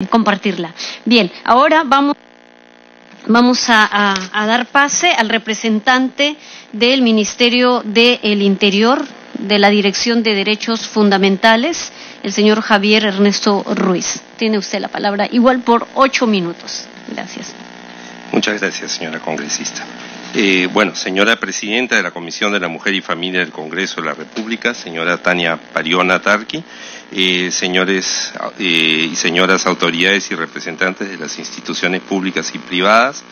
compartirla. Bien, ahora vamos a dar pase al representante del Ministerio del Interior, de la Dirección de Derechos Fundamentales, el señor Javier Ernesto Ruiz. Tiene usted la palabra, igual por 8 minutos. Gracias. Muchas gracias, señora congresista. Señora Presidenta de la Comisión de la Mujer y Familia del Congreso de la República, señora Tania Pariona Tarqui, señores y señoras autoridades y representantes de las instituciones públicas y privadas,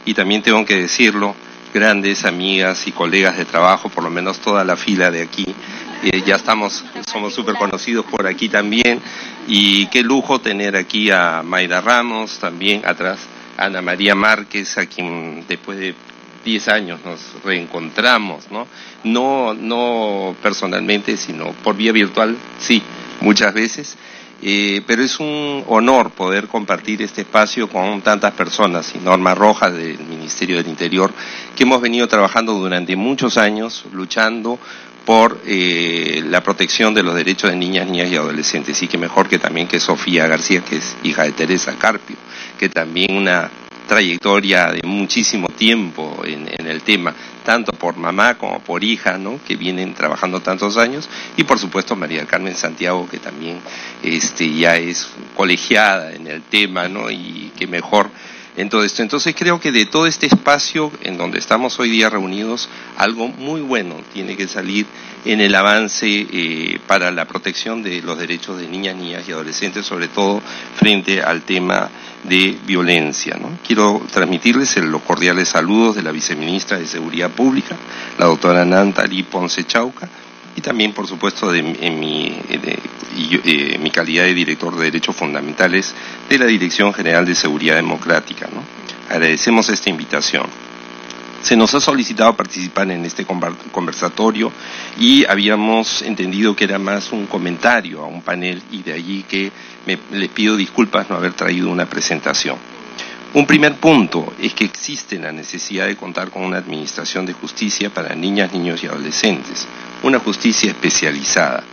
y también tengo que decirlo, grandes amigas y colegas de trabajo, por lo menos toda la fila de aquí, somos súper conocidos por aquí también, y qué lujo tener aquí a Mayra Ramos, también atrás Ana María Márquez, a quien después de 10 años nos reencontramos, no personalmente, sino por vía virtual, sí, muchas veces, pero es un honor poder compartir este espacio con tantas personas, y Norma Rojas del Ministerio del Interior, que hemos venido trabajando durante muchos años, luchando por la protección de los derechos de niñas y adolescentes, y que mejor que también que Sofía García, que es hija de Teresa Carpio, que también una trayectoria de muchísimo tiempo en el tema, tanto por mamá como por hija, que vienen trabajando tantos años, y por supuesto María Carmen Santiago, que también ya es colegiada en el tema, y que mejor en todo esto. Entonces creo que de todo este espacio en donde estamos hoy día reunidos, algo muy bueno tiene que salir en el avance para la protección de los derechos de niñas y adolescentes, sobre todo frente al tema de violencia, Quiero transmitirles los cordiales saludos de la viceministra de Seguridad Pública, la doctora Nantali Ponce Chauca, y también, por supuesto, en mi calidad de director de Derechos Fundamentales de la Dirección General de Seguridad Democrática, Agradecemos esta invitación. Se nos ha solicitado participar en este conversatorio y habíamos entendido que era más un comentario a un panel, y de allí que les pido disculpas no haber traído una presentación. Un primer punto es que existe la necesidad de contar con una administración de justicia para niñas, niños y adolescentes, una justicia especializada.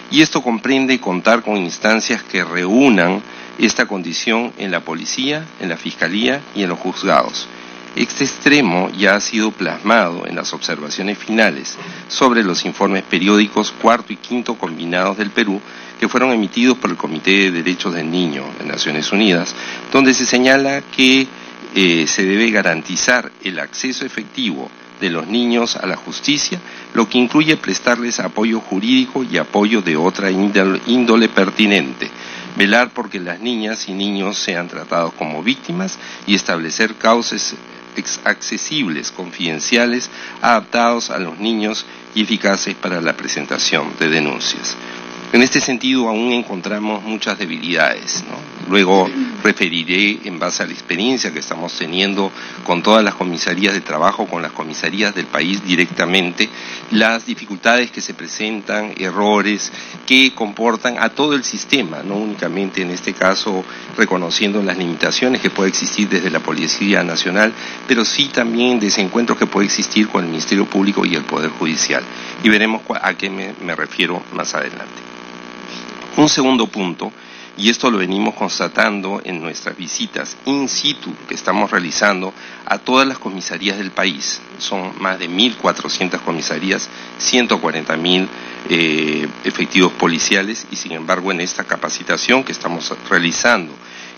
Y esto comprende contar con instancias que reúnan esta condición en la policía, en la fiscalía y en los juzgados. Este extremo ya ha sido plasmado en las observaciones finales sobre los informes periódicos cuarto y quinto combinados del Perú, que fueron emitidos por el Comité de Derechos del Niño de Naciones Unidas, donde se señala que se debe garantizar el acceso efectivo de los niños a la justicia, lo que incluye prestarles apoyo jurídico y apoyo de otra índole pertinente, velar porque las niñas y niños sean tratados como víctimas y establecer cauces accesibles, confidenciales, adaptados a los niños y eficaces para la presentación de denuncias. En este sentido aún encontramos muchas debilidades, Luego referiré, en base a la experiencia que estamos teniendo con todas las comisarías de trabajo, con las comisarías del país directamente, las dificultades que se presentan, errores que comportan a todo el sistema, no únicamente en este caso reconociendo las limitaciones que puede existir desde la Policía Nacional, pero sí también desencuentros que puede existir con el Ministerio Público y el Poder Judicial. Y veremos a qué me refiero más adelante. Un segundo punto, y esto lo venimos constatando en nuestras visitas in situ que estamos realizando a todas las comisarías del país. Son más de 1.400 comisarías, 140.000 efectivos policiales, y sin embargo en esta capacitación que estamos realizando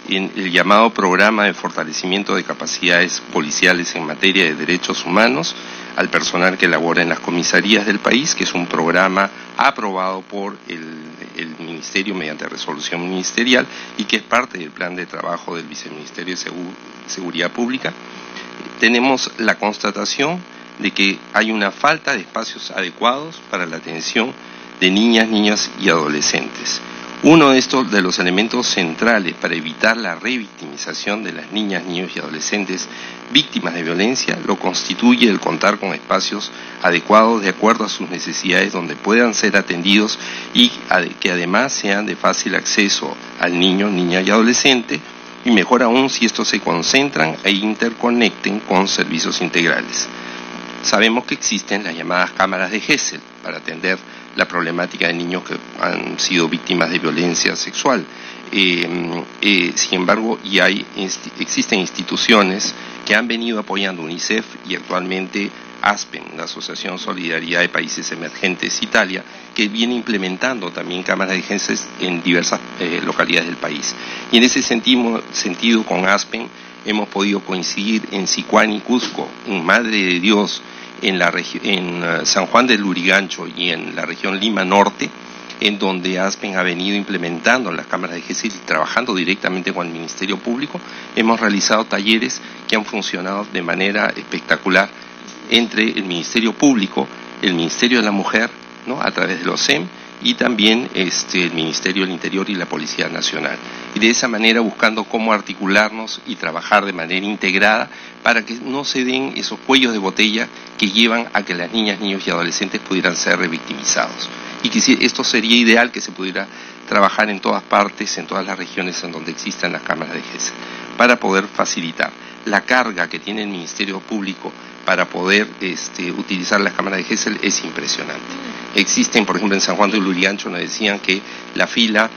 en el llamado Programa de Fortalecimiento de Capacidades Policiales en Materia de Derechos Humanos al personal que labora en las comisarías del país, que es un programa aprobado por el Ministerio mediante resolución ministerial y que es parte del plan de trabajo del Viceministerio de Seguridad Pública. Tenemos la constatación de que hay una falta de espacios adecuados para la atención de niñas, niños y adolescentes. Uno de los elementos centrales para evitar la revictimización de las niñas, niños y adolescentes víctimas de violencia lo constituye el contar con espacios adecuados de acuerdo a sus necesidades, donde puedan ser atendidos y que además sean de fácil acceso al niño, niña y adolescente, y mejor aún si estos se concentran e interconecten con servicios integrales. Sabemos que existen las llamadas cámaras de Gesell para atender la problemática de niños que han sido víctimas de violencia sexual. Sin embargo, existen instituciones que han venido apoyando UNICEF y actualmente ASPEN, la Asociación Solidaridad de Países Emergentes Italia, que viene implementando también cámaras de Gesell en diversas localidades del país. Y en ese sentido, con ASPEN hemos podido coincidir en Sicuán y Cusco, en Madre de Dios, en San Juan del Lurigancho y en la región Lima Norte, en donde ASPEN ha venido implementando las cámaras de Gesell y trabajando directamente con el Ministerio Público. Hemos realizado talleres que han funcionado de manera espectacular entre el Ministerio Público, el Ministerio de la Mujer, ¿no?, a través de los SEM, y también el Ministerio del Interior y la Policía Nacional. Y de esa manera buscando cómo articularnos y trabajar de manera integrada para que no se den esos cuellos de botella que llevan a que las niñas, niños y adolescentes pudieran ser revictimizados. Y que esto sería ideal que se pudiera trabajar en todas partes, en todas las regiones en donde existan las cámaras de Gesell, para poder facilitar. La carga que tiene el Ministerio Público para poder utilizar las cámaras de Gesell es impresionante. Existen, por ejemplo, en San Juan del Lurigancho nos decían que la fila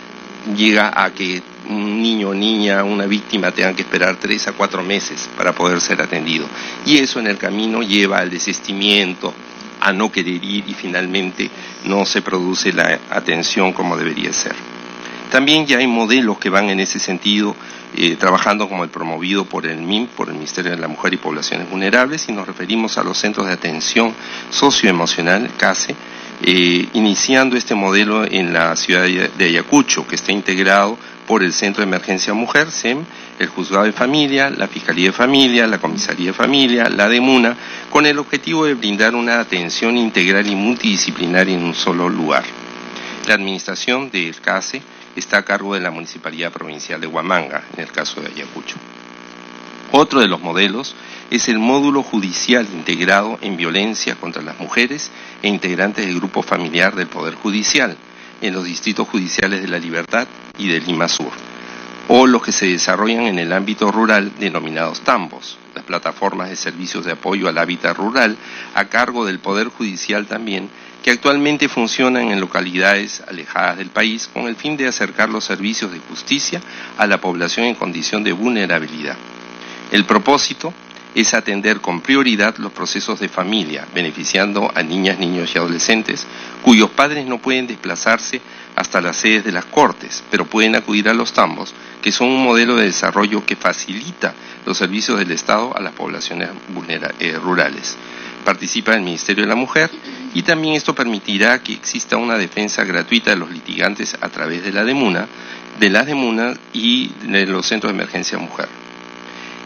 llega a que un niño o niña, una víctima, tengan que esperar 3 a 4 meses para poder ser atendido. Y eso en el camino lleva al desistimiento, a no querer ir, y finalmente no se produce la atención como debería ser. También ya hay modelos que van en ese sentido, trabajando como el promovido por el MIM, por el Ministerio de la Mujer y Poblaciones Vulnerables, y nos referimos a los centros de atención socioemocional, CASE, iniciando este modelo en la ciudad de Ayacucho, que está integrado por el Centro de Emergencia Mujer, SEM, el Juzgado de Familia, la Fiscalía de Familia, la Comisaría de Familia, la DEMUNA, con el objetivo de brindar una atención integral y multidisciplinaria en un solo lugar. La administración del CASE está a cargo de la Municipalidad Provincial de Huamanga, en el caso de Ayacucho. Otro de los modelos es el módulo judicial integrado en violencia contra las mujeres e integrantes del grupo familiar del Poder Judicial, en los distritos judiciales de La Libertad y de Lima Sur, o los que se desarrollan en el ámbito rural denominados TAMBOS, las plataformas de servicios de apoyo al hábitat rural, a cargo del Poder Judicial también, que actualmente funcionan en localidades alejadas del país con el fin de acercar los servicios de justicia a la población en condición de vulnerabilidad. El propósito es atender con prioridad los procesos de familia, beneficiando a niñas, niños y adolescentes cuyos padres no pueden desplazarse hasta las sedes de las cortes, pero pueden acudir a los tambos, que son un modelo de desarrollo que facilita los servicios del Estado a las poblaciones rurales. Participa el Ministerio de la Mujer y también esto permitirá que exista una defensa gratuita de los litigantes a través de la DEMUNA, y de los centros de emergencia mujer.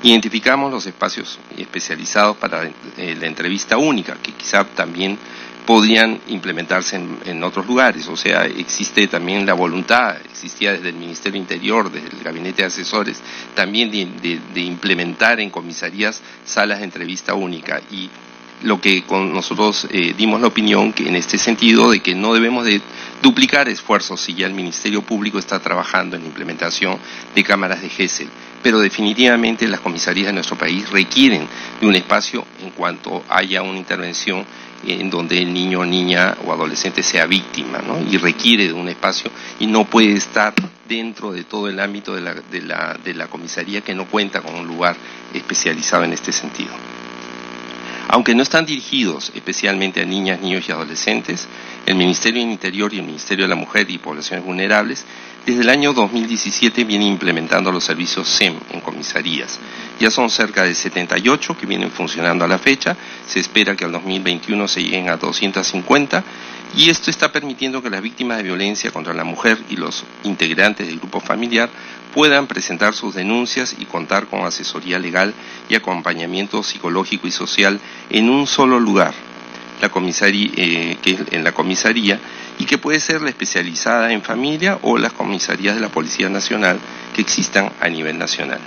Identificamos los espacios especializados para la entrevista única, que quizá también podrían implementarse en otros lugares. O sea, existe también la voluntad, existía desde el Ministerio Interior, desde el Gabinete de Asesores, también de implementar en comisarías salas de entrevista única. Y lo que nosotros dimos la opinión que en este sentido de que no debemos de duplicar esfuerzos si ya el Ministerio Público está trabajando en la implementación de cámaras de Gesell, pero definitivamente las comisarías de nuestro país requieren de un espacio en cuanto haya una intervención en donde el niño, niña o adolescente sea víctima, ¿no? Y requiere de un espacio y no puede estar dentro de todo el ámbito de la comisaría, que no cuenta con un lugar especializado en este sentido. Aunque no están dirigidos especialmente a niñas, niños y adolescentes, el Ministerio del Interior y el Ministerio de la Mujer y Poblaciones Vulnerables desde el año 2017 vienen implementando los servicios SEM en comisarías. Ya son cerca de 78 que vienen funcionando a la fecha, se espera que al 2021 se lleguen a 250, y esto está permitiendo que las víctimas de violencia contra la mujer y los integrantes del grupo familiar puedan presentar sus denuncias y contar con asesoría legal y acompañamiento psicológico y social en un solo lugar, que es en la comisaría, y que puede ser la especializada en familia o las comisarías de la Policía Nacional que existan a nivel nacional.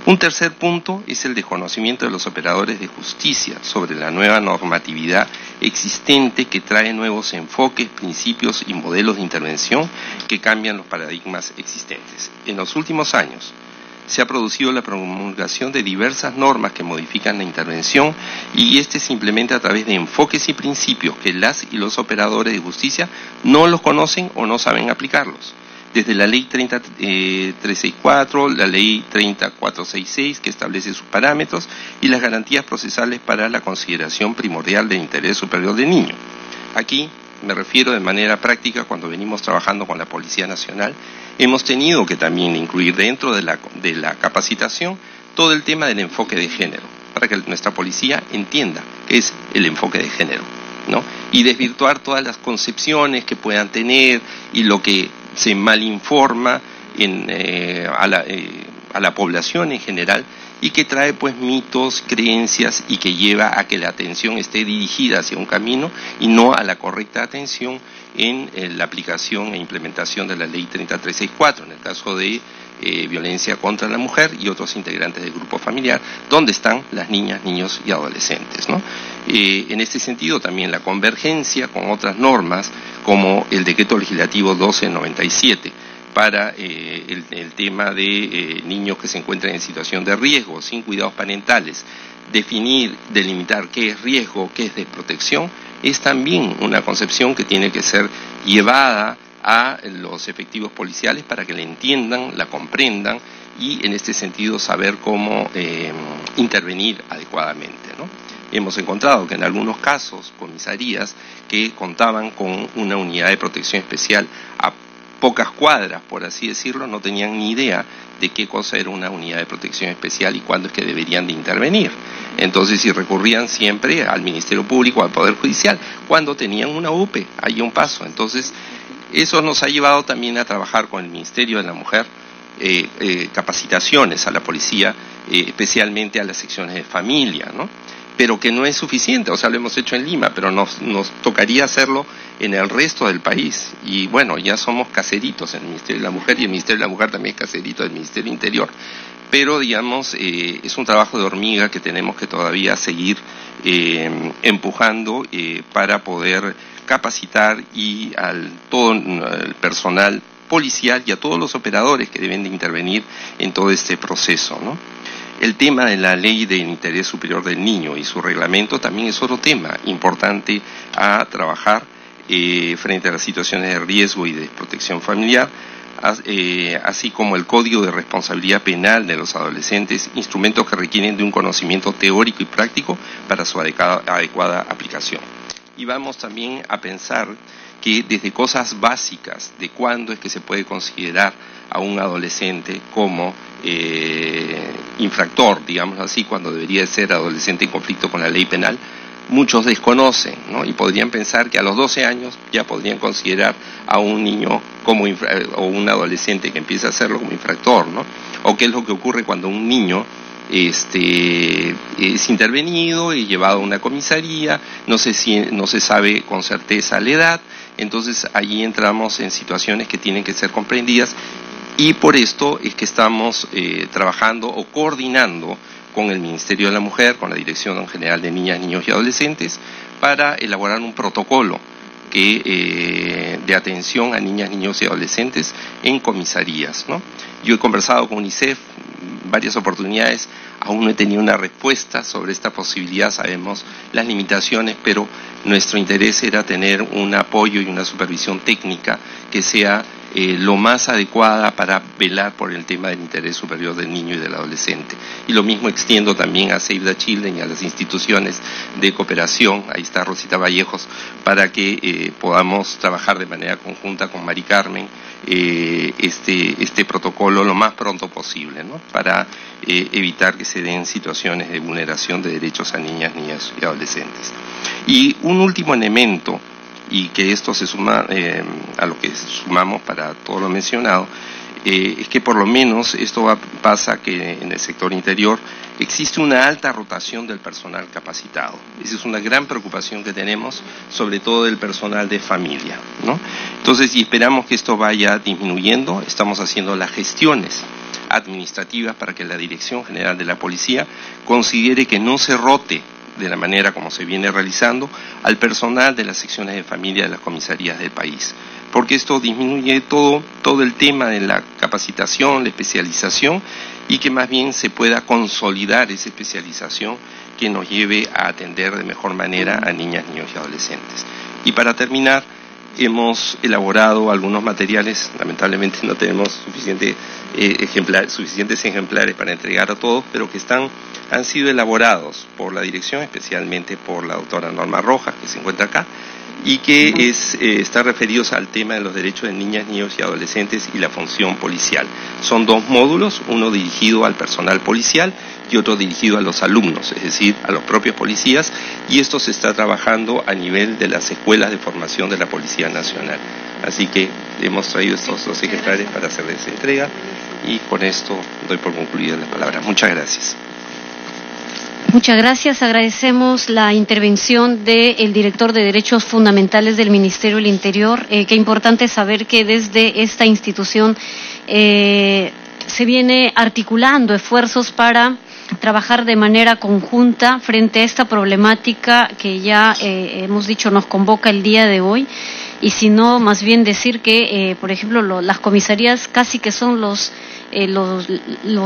Un tercer punto es el desconocimiento de los operadores de justicia sobre la nueva normatividad existente, que trae nuevos enfoques, principios y modelos de intervención que cambian los paradigmas existentes. En los últimos años se ha producido la promulgación de diversas normas que modifican la intervención, y se implementa a través de enfoques y principios que las y los operadores de justicia no los conocen o no saben aplicarlos. Desde la ley 364, la ley 30466, que establece sus parámetros, y las garantías procesales para la consideración primordial del interés superior del niño. Aquí me refiero de manera práctica. Cuando venimos trabajando con la Policía Nacional, hemos tenido que también incluir dentro de la capacitación todo el tema del enfoque de género, para que nuestra policía entienda qué es el enfoque de género, ¿no? Y desvirtuar todas las concepciones que puedan tener y lo que se malinforma a la población en general, y que trae pues mitos, creencias, y que lleva a que la atención esté dirigida hacia un camino y no a la correcta atención en la aplicación e implementación de la ley 30364, en el caso de violencia contra la mujer y otros integrantes del grupo familiar, donde están las niñas, niños y adolescentes, ¿no? En este sentido también la convergencia con otras normas, como el decreto legislativo 1297, para el tema de niños que se encuentran en situación de riesgo, sin cuidados parentales. Definir, delimitar qué es riesgo, qué es desprotección, es también una concepción que tiene que ser llevada a los efectivos policiales para que la entiendan, la comprendan, y en este sentido saber cómo intervenir adecuadamente, ¿no? Hemos encontrado que en algunos casos comisarías que contaban con una unidad de protección especial a pocas cuadras, por así decirlo, no tenían ni idea de qué cosa era una unidad de protección especial y cuándo es que deberían de intervenir. Entonces, si recurrían siempre al Ministerio Público, al Poder Judicial, cuando tenían una UPE, hay un paso. Entonces, eso nos ha llevado también a trabajar con el Ministerio de la Mujer, capacitaciones a la policía, especialmente a las secciones de familia, ¿no? Pero que no es suficiente. O sea, lo hemos hecho en Lima, pero nos tocaría hacerlo en el resto del país. Y bueno, ya somos caseritos en el Ministerio de la Mujer, y el Ministerio de la Mujer también es caserito del Ministerio Interior. Pero, digamos, es un trabajo de hormiga que tenemos que todavía seguir empujando para poder capacitar y todo el personal policial y a todos los operadores que deben de intervenir en todo este proceso, ¿no? El tema de la ley del interés superior del niño y su reglamento también es otro tema importante a trabajar frente a las situaciones de riesgo y de desprotección familiar, así como el Código de Responsabilidad Penal de los Adolescentes, instrumentos que requieren de un conocimiento teórico y práctico para su adecuada aplicación. Y vamos también a pensar que desde cosas básicas de cuándo es que se puede considerar a un adolescente como infractor, digamos así, cuando debería ser adolescente en conflicto con la ley penal, muchos desconocen, ¿no? Y podrían pensar que a los 12 años ya podrían considerar a un niño como o un adolescente que empieza a hacerlo como infractor, ¿no? O qué es lo que ocurre cuando un niño es intervenido y llevado a una comisaría, no se sabe con certeza la edad. Entonces allí entramos en situaciones que tienen que ser comprendidas, y por esto es que estamos trabajando o coordinando con el Ministerio de la Mujer, con la Dirección General de Niñas, Niños y Adolescentes, para elaborar un protocolo de atención a niñas, niños y adolescentes en comisarías, ¿no? Yo he conversado con UNICEF varias oportunidades, aún no he tenido una respuesta sobre esta posibilidad, sabemos las limitaciones, pero nuestro interés era tener un apoyo y una supervisión técnica que sea lo más adecuada para velar por el tema del interés superior del niño y del adolescente. Y lo mismo extiendo también a Save the Children y a las instituciones de cooperación, ahí está Rosita Vallejos, para que podamos trabajar de manera conjunta con Mari Carmen este protocolo lo más pronto posible, ¿no? Para evitar que se den situaciones de vulneración de derechos a niñas, niños y adolescentes. Y un último elemento, y que esto se suma a lo que sumamos para todo lo mencionado, es que por lo menos esto pasa que en el sector interior existe una alta rotación del personal capacitado. Esa es una gran preocupación que tenemos, sobre todo del personal de familia, ¿no? Entonces, y esperamos que esto vaya disminuyendo. Estamos haciendo las gestiones administrativas para que la Dirección General de la Policía considere que no se rote de la manera como se viene realizando al personal de las secciones de familia de las comisarías del país, porque esto disminuye todo el tema de la capacitación, la especialización, y que más bien se pueda consolidar esa especialización que nos lleve a atender de mejor manera a niñas, niños y adolescentes. Y para terminar, hemos elaborado algunos materiales, lamentablemente no tenemos suficientes ejemplares para entregar a todos, pero que han sido elaborados por la dirección, especialmente por la doctora Norma Rojas, que se encuentra acá, y que está referidos al tema de los derechos de niñas, niños y adolescentes y la función policial. Son 2 módulos, uno dirigido al personal policial y otro dirigido a los alumnos, es decir, a los propios policías, y esto se está trabajando a nivel de las escuelas de formación de la Policía Nacional. Así que hemos traído estos 2 ejemplares para hacerles entrega, y con esto doy por concluida la palabra. Muchas gracias. Muchas gracias. Agradecemos la intervención del director de Derechos Fundamentales del Ministerio del Interior. Qué importante saber que desde esta institución se viene articulando esfuerzos para trabajar de manera conjunta frente a esta problemática que ya hemos dicho nos convoca el día de hoy, y si no, más bien decir que, por ejemplo, las comisarías casi que son los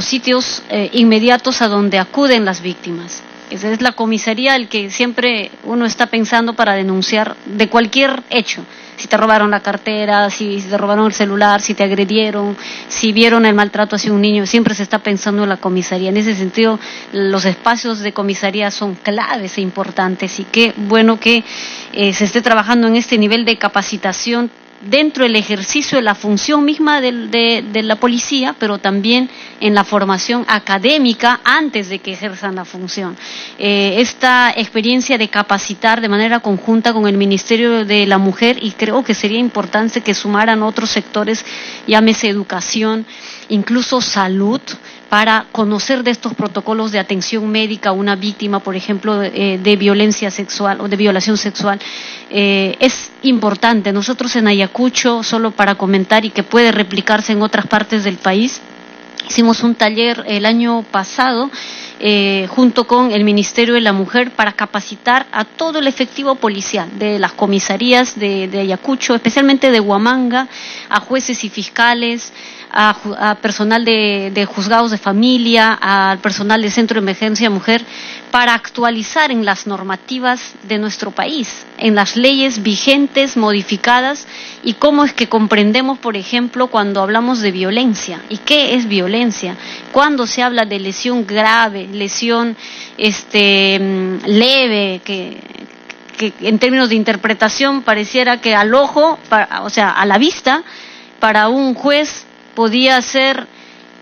sitios inmediatos a donde acuden las víctimas. Esa es la comisaría el que siempre uno está pensando para denunciar de cualquier hecho. Si te robaron la cartera, si te robaron el celular, si te agredieron, si vieron el maltrato hacia un niño, siempre se está pensando en la comisaría. En ese sentido, los espacios de comisaría son claves e importantes, y qué bueno que se esté trabajando en este nivel de capacitación dentro del ejercicio de la función misma de la policía, pero también en la formación académica antes de que ejerzan la función. Esta experiencia de capacitar de manera conjunta con el Ministerio de la Mujer, y creo que sería importante que sumaran otros sectores, llámese educación, incluso salud, para conocer de estos protocolos de atención médica a una víctima, por ejemplo, de violencia sexual o de violación sexual. Es importante. Nosotros en Ayacucho, solo para comentar y que puede replicarse en otras partes del país, hicimos un taller el año pasado junto con el Ministerio de la Mujer para capacitar a todo el efectivo policial de las comisarías de Ayacucho, especialmente de Huamanga, a jueces y fiscales, a personal de juzgados de familia, al personal del Centro de Emergencia Mujer, para actualizar en las normativas de nuestro país, en las leyes vigentes, modificadas, y cómo es que comprendemos, por ejemplo, cuando hablamos de violencia. ¿Y qué es violencia? Cuando se habla de lesión grave, lesión leve, que en términos de interpretación pareciera que al ojo, o sea, a la vista, para un juez podía ser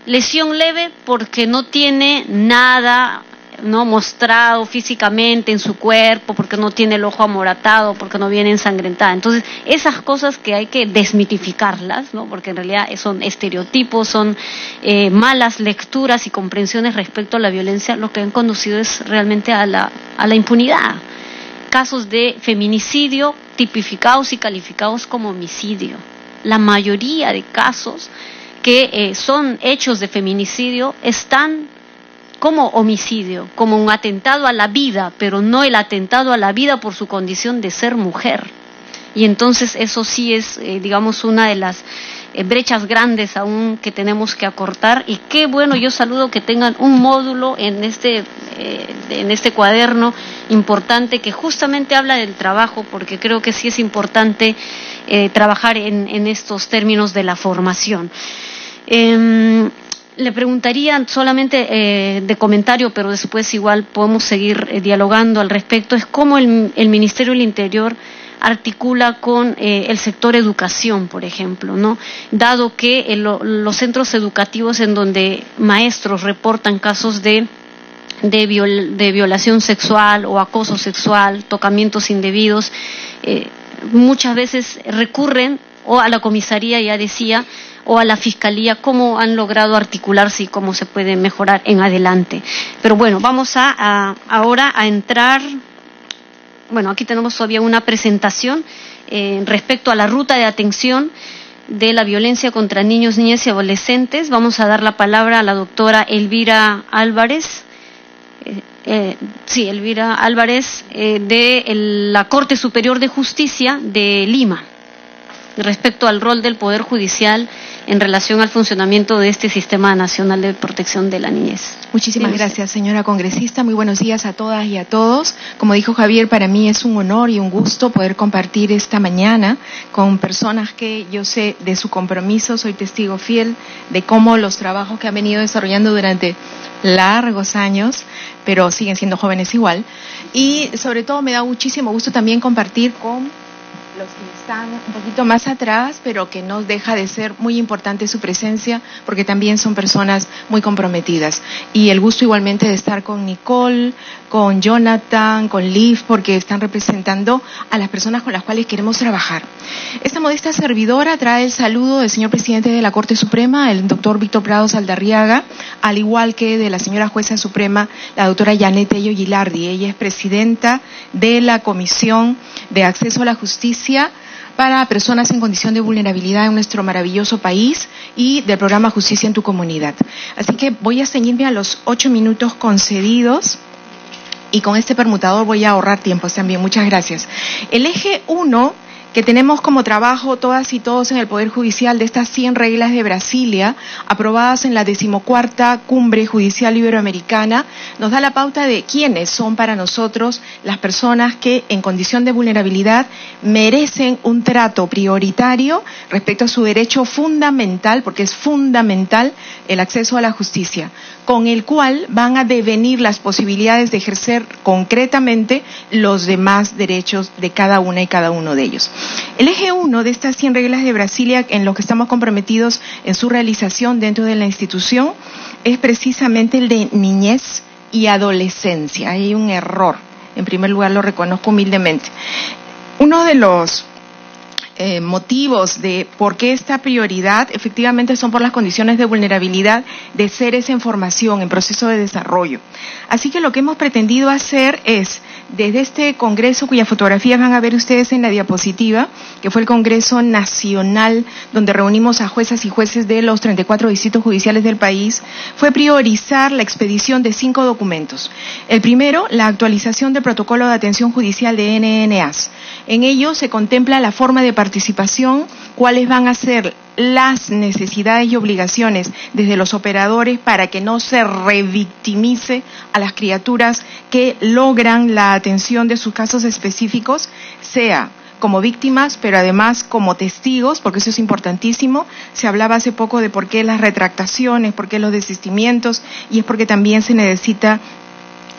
lesión leve porque no tiene nada mostrado físicamente en su cuerpo, porque no tiene el ojo amoratado, porque no viene ensangrentada. Entonces, esas cosas que hay que desmitificarlas, porque en realidad son estereotipos, son malas lecturas y comprensiones respecto a la violencia, lo que han conducido es realmente a la impunidad. Casos de feminicidio tipificados y calificados como homicidio. La mayoría de casos que son hechos de feminicidio están como homicidio, como un atentado a la vida, pero no el atentado a la vida por su condición de ser mujer. Y entonces eso sí es, digamos, una de las brechas grandes aún que tenemos que acortar. Y qué bueno, yo saludo que tengan un módulo en este cuaderno importante que justamente habla del trabajo, porque creo que sí es importante trabajar en estos términos de la formación. Le preguntaría solamente de comentario, pero después igual podemos seguir dialogando al respecto, es cómo el Ministerio del Interior articula con el sector educación, por ejemplo, ¿no? Dado que los centros educativos en donde maestros reportan casos de violación sexual o acoso sexual, tocamientos indebidos, muchas veces recurren o a la comisaría, ya decía, o a la fiscalía. ¿Cómo han logrado articularse y cómo se puede mejorar en adelante? Pero bueno, vamos ahora a entrar. Bueno, aquí tenemos todavía una presentación respecto a la ruta de atención de la violencia contra niños, niñas y adolescentes. Vamos a dar la palabra a la doctora Elvira Álvarez. Elvira Álvarez, de la Corte Superior de Justicia de Lima, respecto al rol del Poder Judicial en relación al funcionamiento de este Sistema Nacional de Protección de la Niñez. Muchísimas gracias, señora congresista. Muy buenos días a todas y a todos. Como dijo Javier, para mí es un honor y un gusto poder compartir esta mañana con personas que yo sé de su compromiso, soy testigo fiel de cómo los trabajos que han venido desarrollando durante largos años, pero siguen siendo jóvenes igual. Y sobre todo me da muchísimo gusto también compartir con los que están un poquito más atrás, pero que no deja de ser muy importante su presencia, porque también son personas muy comprometidas. Y el gusto igualmente de estar con Nicole, con Jonathan, con Liv, porque están representando a las personas con las cuales queremos trabajar. Esta modesta servidora trae el saludo del señor presidente de la Corte Suprema, el doctor Víctor Prados Aldarriaga, al igual que de la señora jueza suprema, la doctora Janet Tello Gilardi. Ella es presidenta de la Comisión de Acceso a la Justicia para personas en condición de vulnerabilidad en nuestro maravilloso país y del programa Justicia en tu Comunidad. Así que voy a ceñirme a los 8 minutos concedidos y con este permutador voy a ahorrar tiempos también. Muchas gracias. El eje 1 que tenemos como trabajo todas y todos en el Poder Judicial de estas 100 reglas de Brasilia, aprobadas en la 14ª Cumbre Judicial Iberoamericana, nos da la pauta de quiénes son para nosotros las personas que en condición de vulnerabilidad merecen un trato prioritario respecto a su derecho fundamental, porque es fundamental el acceso a la justicia, con el cual van a devenir las posibilidades de ejercer concretamente los demás derechos de cada una y cada uno de ellos. El eje 1 de estas 100 reglas de Brasilia, en lo que estamos comprometidos en su realización dentro de la institución, es precisamente el de niñez y adolescencia. Hay un error, en primer lugar lo reconozco humildemente. Uno de los motivos de por qué esta prioridad efectivamente son por las condiciones de vulnerabilidad de seres en formación, en proceso de desarrollo. Así que lo que hemos pretendido hacer es, desde este congreso, cuyas fotografías van a ver ustedes en la diapositiva, que fue el Congreso Nacional, donde reunimos a juezas y jueces de los 34 distritos judiciales del país, fue priorizar la expedición de 5 documentos. El primero, la actualización del protocolo de atención judicial de NNAs. En ello se contempla la forma de participación, cuáles van a ser las necesidades y obligaciones desde los operadores para que no se revictimice a las criaturas que logran la atención de sus casos específicos, sea como víctimas, pero además como testigos, porque eso es importantísimo. Se hablaba hace poco de por qué las retractaciones, por qué los desistimientos, y es porque también se necesita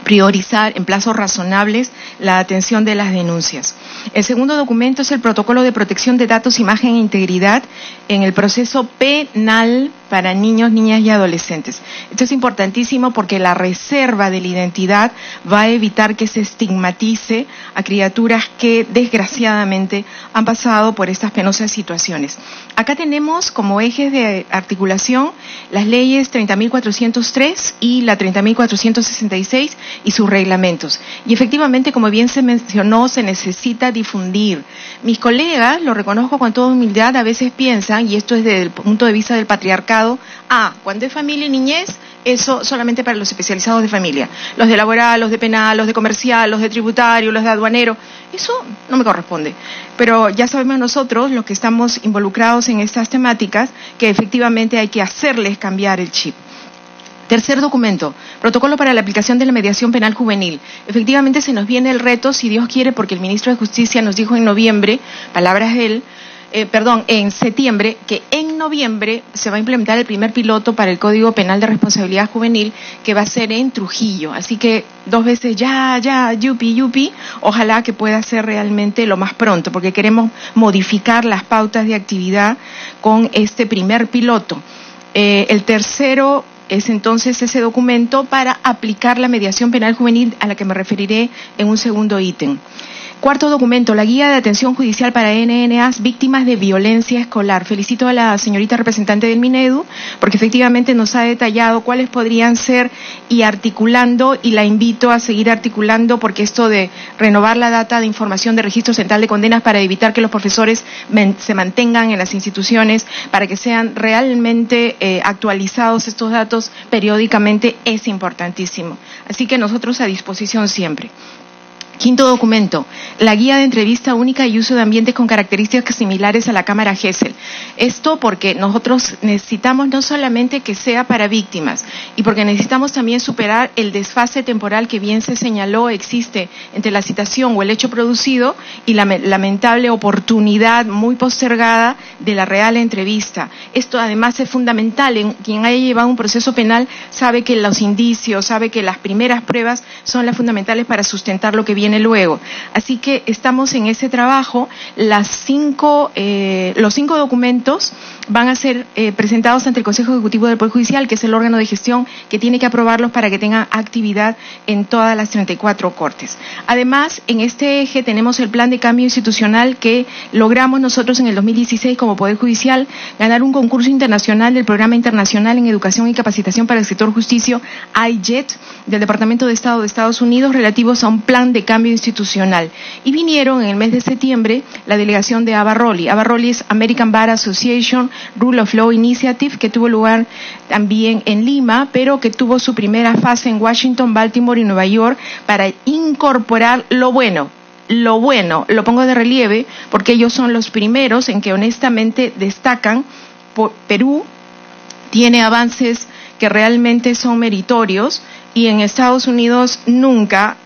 priorizar en plazos razonables la atención de las denuncias. El segundo documento es el protocolo de protección de datos, imagen e integridad en el proceso penal para niños, niñas y adolescentes. Esto es importantísimo porque la reserva de la identidad va a evitar que se estigmatice a criaturas que desgraciadamente han pasado por estas penosas situaciones. Acá tenemos como ejes de articulación las leyes 30.403 y la 30.466 y sus reglamentos. Y efectivamente, como bien se mencionó, se necesita difundir. Mis colegas, lo reconozco con toda humildad, a veces piensan, y esto es desde el punto de vista del patriarcado, cuando es familia y niñez, eso solamente para los especializados de familia. Los de laboral, los de penal, los de comercial, los de tributario, los de aduanero, eso no me corresponde. Pero ya sabemos nosotros, los que estamos involucrados en estas temáticas, que efectivamente hay que hacerles cambiar el chip. Tercer documento, protocolo para la aplicación de la mediación penal juvenil. Efectivamente se nos viene el reto, si Dios quiere, porque el ministro de Justicia nos dijo en noviembre, palabras de él, en septiembre, que en noviembre se va a implementar el primer piloto para el Código Penal de Responsabilidad Juvenil, que va a ser en Trujillo. Así que 2 veces yupi, ojalá que pueda ser realmente lo más pronto, porque queremos modificar las pautas de actividad con este primer piloto. El tercero es entonces ese documento para aplicar la mediación penal juvenil, a la que me referiré en un segundo ítem. Cuarto documento, la guía de atención judicial para NNAs víctimas de violencia escolar. Felicito a la señorita representante del Minedu porque efectivamente nos ha detallado cuáles podrían ser y articulando, y la invito a seguir articulando porque esto de renovar la data de información de registro central de condenas para evitar que los profesores se mantengan en las instituciones, para que sean realmente actualizados estos datos periódicamente, es importantísimo. Así que nosotros a disposición siempre. Quinto documento, la guía de entrevista única y uso de ambientes con características similares a la Cámara Gesell. Esto porque nosotros necesitamos no solamente que sea para víctimas, y porque necesitamos también superar el desfase temporal que bien se señaló existe entre la citación o el hecho producido y la lamentable oportunidad muy postergada de la real entrevista. Esto además es fundamental. Quien haya llevado un proceso penal sabe que los indicios, sabe que las primeras pruebas son las fundamentales para sustentar lo que viene luego. Así que estamos en ese trabajo. Los 5 documentos van a ser presentados ante el Consejo Ejecutivo del Poder Judicial, que es el órgano de gestión que tiene que aprobarlos para que tengan actividad en todas las 34 cortes. Además, en este eje tenemos el plan de cambio institucional que logramos nosotros en el 2016 como Poder Judicial, ganar un concurso internacional del Programa Internacional en Educación y Capacitación para el Sector Justicia, IJET, del Departamento de Estado de Estados Unidos, relativos a un plan de cambio institucional. Y vinieron en el mes de septiembre la delegación de ABA-ROLI. ABA-ROLI es American Bar Association Rule of Law Initiative, que tuvo lugar también en Lima, pero que tuvo su primera fase en Washington, Baltimore y Nueva York para incorporar lo bueno, lo pongo de relieve porque ellos son los primeros en que honestamente destacan. Perú tiene avances que realmente son meritorios y en Estados Unidos nunca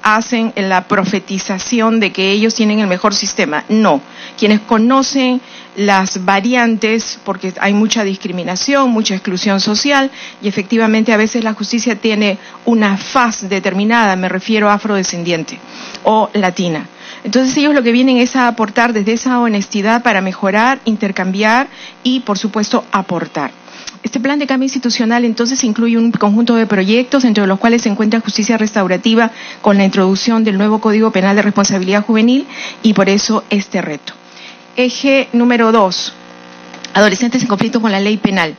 hacen la profetización de que ellos tienen el mejor sistema. No, quienes conocen las variantes, porque hay mucha discriminación, mucha exclusión social, y efectivamente a veces la justicia tiene una faz determinada, me refiero a afrodescendiente o latina. Entonces ellos lo que vienen es a aportar desde esa honestidad para mejorar, intercambiar y, por supuesto, aportar. Este plan de cambio institucional entonces incluye un conjunto de proyectos, entre los cuales se encuentra justicia restaurativa con la introducción del nuevo Código Penal de Responsabilidad Juvenil, y por eso este reto. Eje número 2, adolescentes en conflicto con la ley penal.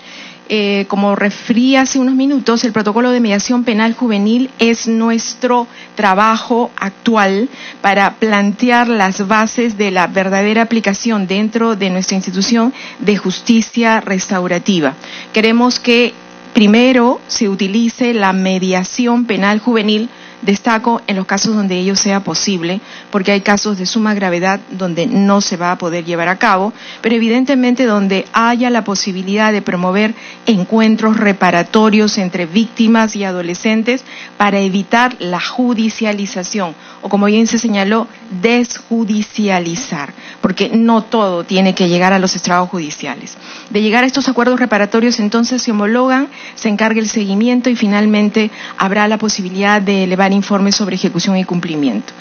Como referí hace unos minutos, el protocolo de mediación penal juvenil es nuestro trabajo actual para plantear las bases de la verdadera aplicación dentro de nuestra institución de justicia restaurativa. Queremos que primero se utilice la mediación penal juvenil. Destaco en los casos donde ello sea posible, porque hay casos de suma gravedad donde no se va a poder llevar a cabo, pero evidentemente donde haya la posibilidad de promover encuentros reparatorios entre víctimas y adolescentes para evitar la judicialización, o como bien se señaló, desjudicializar, porque no todo tiene que llegar a los estrados judiciales. De llegar a estos acuerdos reparatorios, entonces se homologan, se encarga el seguimiento y finalmente habrá la posibilidad de elevar informes sobre ejecución y cumplimiento.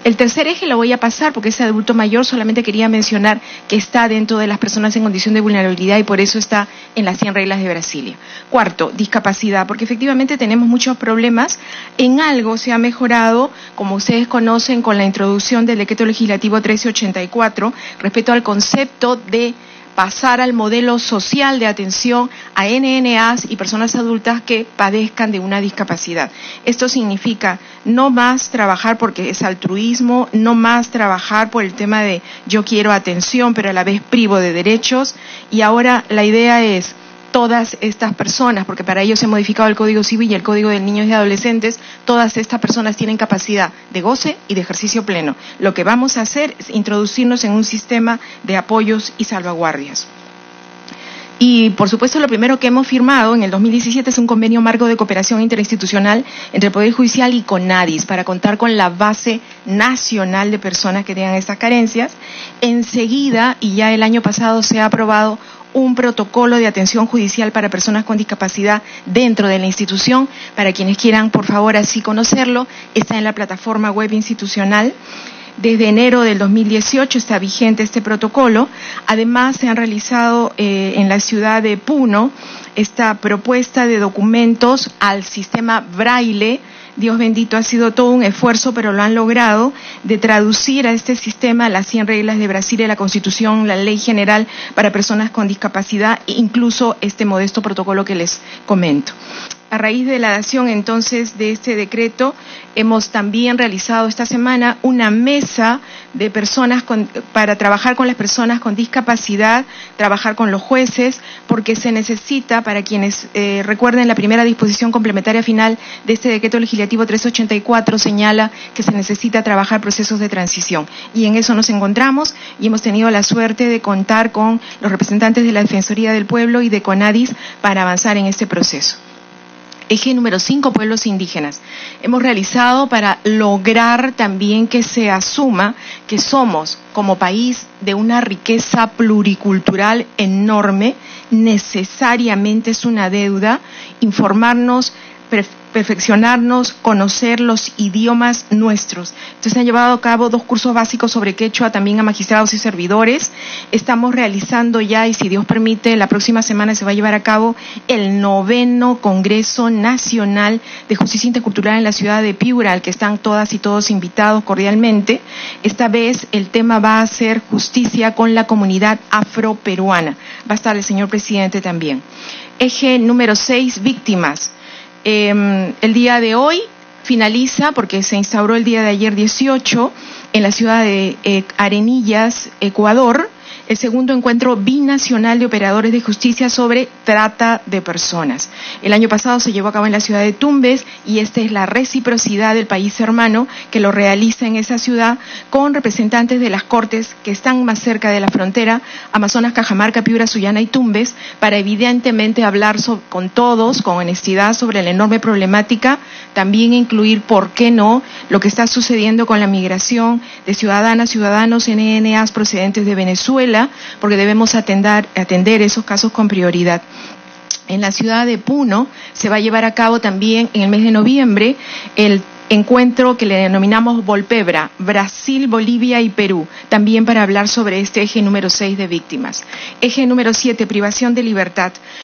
El tercer eje lo voy a pasar porque es adulto mayor, solamente quería mencionar que está dentro de las personas en condición de vulnerabilidad y por eso está en las 100 reglas de Brasilia. Cuarto, discapacidad, porque efectivamente tenemos muchos problemas. En algo se ha mejorado, como ustedes conocen, con la introducción del Decreto Legislativo 1384 respecto al concepto de pasar al modelo social de atención a NNAs y personas adultas que padezcan de una discapacidad. Esto significa no más trabajar porque es altruismo, no más trabajar por el tema de yo quiero atención, pero a la vez privo de derechos, y ahora la idea es todas estas personas, porque para ello se ha modificado el Código Civil y el Código de Niños y Adolescentes, todas estas personas tienen capacidad de goce y de ejercicio pleno. Lo que vamos a hacer es introducirnos en un sistema de apoyos y salvaguardias. Y, por supuesto, lo primero que hemos firmado en el 2017 es un convenio marco de cooperación interinstitucional entre el Poder Judicial y CONADIS para contar con la base nacional de personas que tengan estas carencias. Enseguida, y ya el año pasado se ha aprobado un protocolo de atención judicial para personas con discapacidad dentro de la institución. Para quienes quieran, por favor, así conocerlo, está en la plataforma web institucional. Desde enero del 2018 está vigente este protocolo. Además, se han realizado en la ciudad de Puno esta propuesta de documentos al sistema Braille Dios bendito, ha sido todo un esfuerzo, pero lo han logrado, de traducir a este sistema las 100 reglas de Brasil, la Constitución, la Ley General para Personas con Discapacidad e incluso este modesto protocolo que les comento. A raíz de la dación entonces de este decreto, hemos también realizado esta semana una mesa de personas para trabajar con las personas con discapacidad, trabajar con los jueces, porque se necesita, para quienes recuerden, la primera disposición complementaria final de este decreto legislativo 384 señala que se necesita trabajar procesos de transición. Y en eso nos encontramos y hemos tenido la suerte de contar con los representantes de la Defensoría del Pueblo y de CONADIS para avanzar en este proceso. Eje número 5, pueblos indígenas. Hemos realizado para lograr también que se asuma que somos, como país, de una riqueza pluricultural enorme. Necesariamente es una deuda informarnos, perfeccionarnos, conocer los idiomas nuestros. Entonces se han llevado a cabo 2 cursos básicos sobre quechua también a magistrados y servidores. Estamos realizando ya, y si Dios permite, la próxima semana se va a llevar a cabo el 9º Congreso Nacional de Justicia Intercultural en la ciudad de Piura, al que están todas y todos invitados cordialmente. Esta vez el tema va a ser justicia con la comunidad afroperuana. Va a estar el señor presidente también. Eje número 6, víctimas. El día de hoy finaliza, porque se instauró el día de ayer 18 en la ciudad de Arenillas, Ecuador, el segundo encuentro binacional de operadores de justicia sobre trata de personas. El año pasado se llevó a cabo en la ciudad de Tumbes y esta es la reciprocidad del país hermano que lo realiza en esa ciudad con representantes de las cortes que están más cerca de la frontera, Amazonas, Cajamarca, Piura, Sullana y Tumbes, para evidentemente hablar con todos, con honestidad, sobre la enorme problemática, también incluir, ¿por qué no?, lo que está sucediendo con la migración de ciudadanas, ciudadanos, NNAs procedentes de Venezuela, porque debemos atender esos casos con prioridad. En la ciudad de Puno se va a llevar a cabo también en el mes de noviembre el encuentro que le denominamos Volpebra, Brasil, Bolivia y Perú, también para hablar sobre este eje número 6 de víctimas. Eje número 7, privación de libertad.